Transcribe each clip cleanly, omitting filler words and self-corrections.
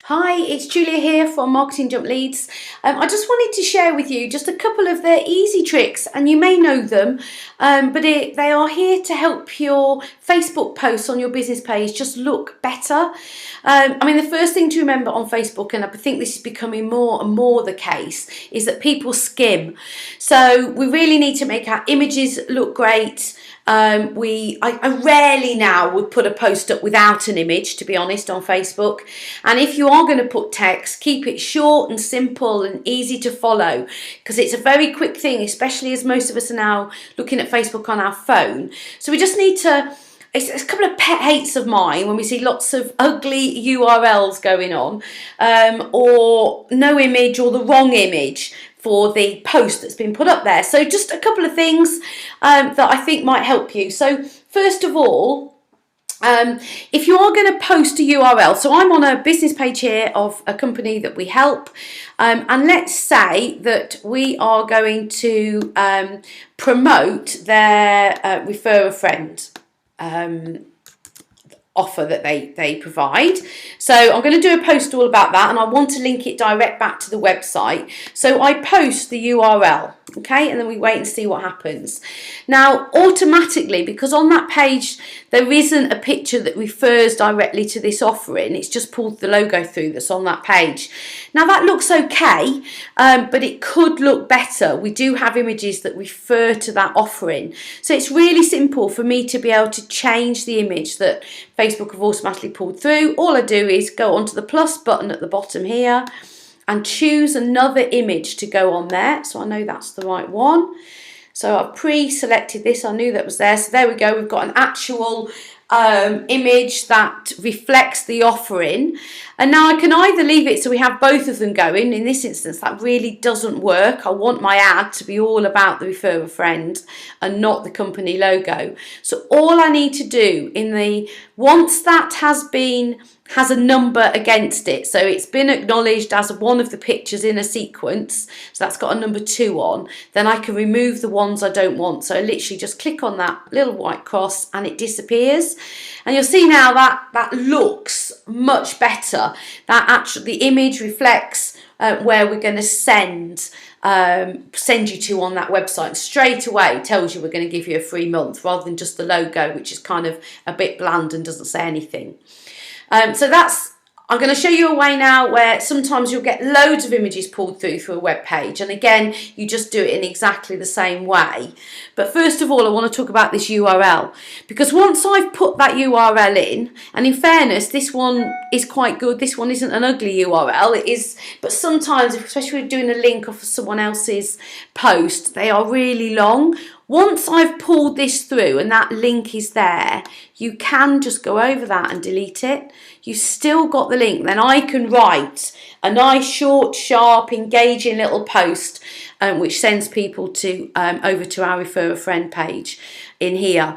Hi, it's Julia here from Marketing Jump Leads. I just wanted to share with you just a couple of the easy tricks, and you may know them, but they are here to help your Facebook posts on your business page just look better. The first thing to remember on Facebook, and I think this is becoming more and more the case, is that people skim. So we really need to make our images look great. I rarely now would put a post up without an image, to be honest, on Facebook. And if you are going to put text, keep it short and simple and easy to follow, because it's a very quick thing, especially as most of us are now looking at Facebook on our phone. So we just need to, it's a couple of pet hates of mine when we see lots of ugly URLs going on, or no image or the wrong image for the post that's been put up there. So just a couple of things that I think might help you. So first of all, if you are going to post a URL, so I'm on a business page here of a company that we help, and let's say that we are going to promote their refer a friend offer that they provide. So I'm going to do a post all about that, and I want to link it direct back to the website. So I post the URL, okay, and then we wait and see what happens. Now automatically, because on that page there isn't a picture that refers directly to this offering, it's just pulled the logo through that's on that page. Now that looks okay, but it could look better. We do have images that refer to that offering, so it's really simple for me to be able to change the image that Facebook have automatically pulled through. All I do is go onto the plus button at the bottom here and choose another image to go on there, so I know that's the right one. So I've pre-selected this, I knew that was there, so there we go, we've got an actual image that reflects the offering. And now I can either leave it so we have both of them going. In this instance that really doesn't work. I want my ad to be all about the refer a friend and not the company logo. So all I need to do once that has a number against it, so it's been acknowledged as one of the pictures in a sequence, so that's got a number 2 on, then I can remove the ones I don't want. So I literally just click on that little white cross and it disappears, and you'll see now that looks much better. The image reflects where we're going to send you to on that website, and straight away tells you we're going to give you a free month, rather than just the logo, which is kind of a bit bland and doesn't say anything. I'm going to show you a way now where sometimes you'll get loads of images pulled through a web page, and again you just do it in exactly the same way. But first of all I want to talk about this URL, because once I've put that URL in, and in fairness this one is quite good, this one isn't an ugly URL, it is, but sometimes, especially when doing a link off of someone else's post, they are really long. Once I've pulled this through and that link is there, you can just go over that and delete it. You've still got the link. Then I can write a nice, short, sharp, engaging little post, which sends people to over to our refer a friend page in here.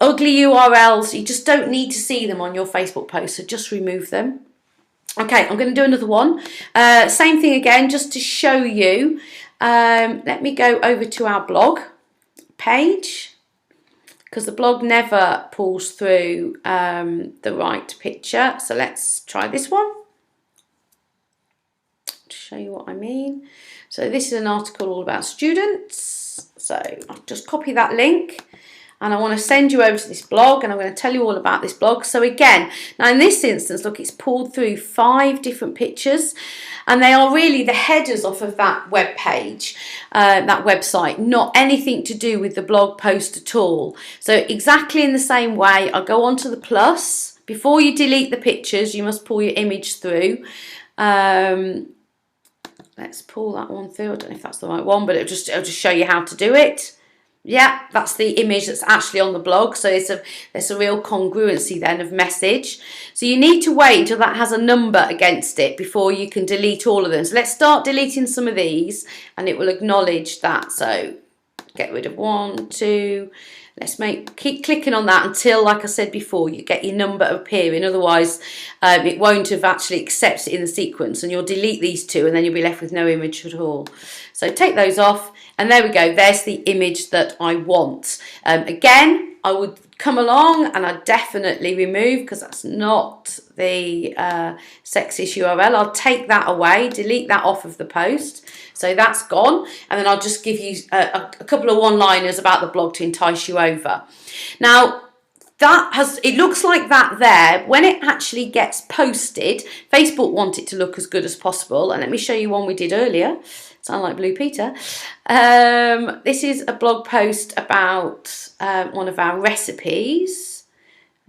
Ugly URLs, you just don't need to see them on your Facebook post, so just remove them. Okay, I'm going to do another one. Same thing again, just to show you. Let me go over to our blog page, because the blog never pulls through the right picture. So let's try this one to show you what I mean. So this is an article all about students, so I'll just copy that link and I want to send you over to this blog, and I'm going to tell you all about this blog. So again, now in this instance, look, it's pulled through 5 different pictures, and they are really the headers off of that web page, that website, not anything to do with the blog post at all. So exactly in the same way, I'll go on to the plus. Before you delete the pictures, you must pull your image through. Let's pull that one through. I don't know if that's the right one, but it'll just show you how to do it. Yeah, that's the image that's actually on the blog, so there's a real congruency then of message. So you need to wait until that has a number against it before you can delete all of them. So let's start deleting some of these and it will acknowledge that. So get rid of 1, 2, keep clicking on that until, like I said before, you get your number appearing. Otherwise it won't have actually accepted it in the sequence, and you'll delete these 2 and then you'll be left with no image at all. So take those off, and there we go, there's the image that I want. Again, I would come along and I'd definitely remove, because that's not the sexiest URL. I'll take that away, delete that off of the post. So that's gone. And then I'll just give you a couple of one-liners about the blog to entice you over. Now, it looks like that there. When it actually gets posted, Facebook want it to look as good as possible. And let me show you one we did earlier. Sound like Blue Peter. This is a blog post about one of our recipes.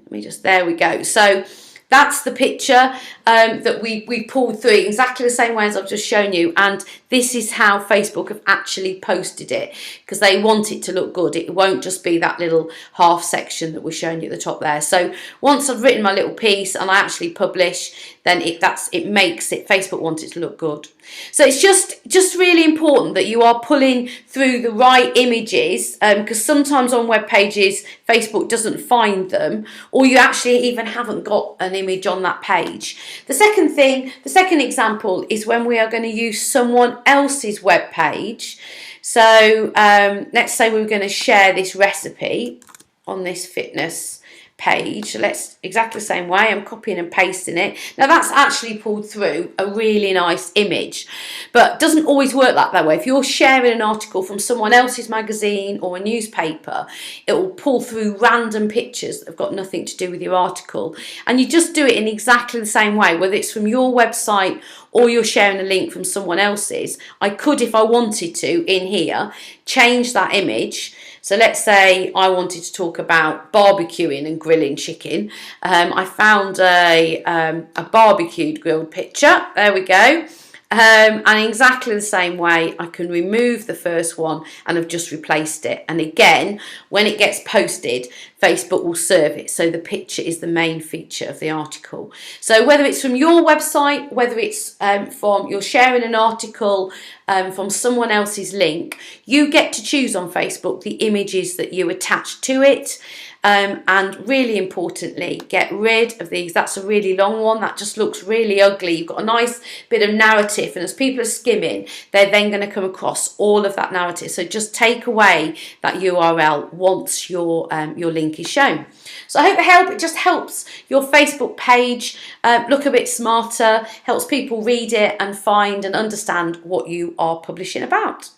There we go. So that's the picture that we pulled through exactly the same way as I've just shown you. And this is how Facebook have actually posted it, because they want it to look good. It won't just be that little half section that we're showing you at the top there. So once I've written my little piece and I actually publish, then it makes it, Facebook wants it to look good. So it's just really important that you are pulling through the right images, because sometimes on web pages Facebook doesn't find them, or you actually even haven't got an image on that page. The second example is when we are going to use someone else's web page. So let's say we're going to share this recipe on this fitness page. So let's exactly the same way. I'm copying and pasting it. Now that's actually pulled through a really nice image, but it doesn't always work like that way. If you're sharing an article from someone else's magazine or a newspaper, it will pull through random pictures that have got nothing to do with your article, and you just do it in exactly the same way, whether it's from your website or you're sharing a link from someone else's. I could, if I wanted to, in here, change that image. So let's say I wanted to talk about barbecuing and grilling chicken. I found a barbecued grilled picture. There we go. And in exactly the same way, I can remove the first one and I've just replaced it. And again, when it gets posted, Facebook will serve it. So the picture is the main feature of the article. So whether it's from your website, whether it's from you're sharing an article from someone else's link, you get to choose on Facebook the images that you attach to it. And really importantly, get rid of these. That's a really long one. That just looks really ugly. You've got a nice bit of narrative, and as people are skimming, they're then going to come across all of that narrative. So just take away that URL once your link is shown. So I hope it just helps your Facebook page look a bit smarter, helps people read it and find and understand what you are publishing about.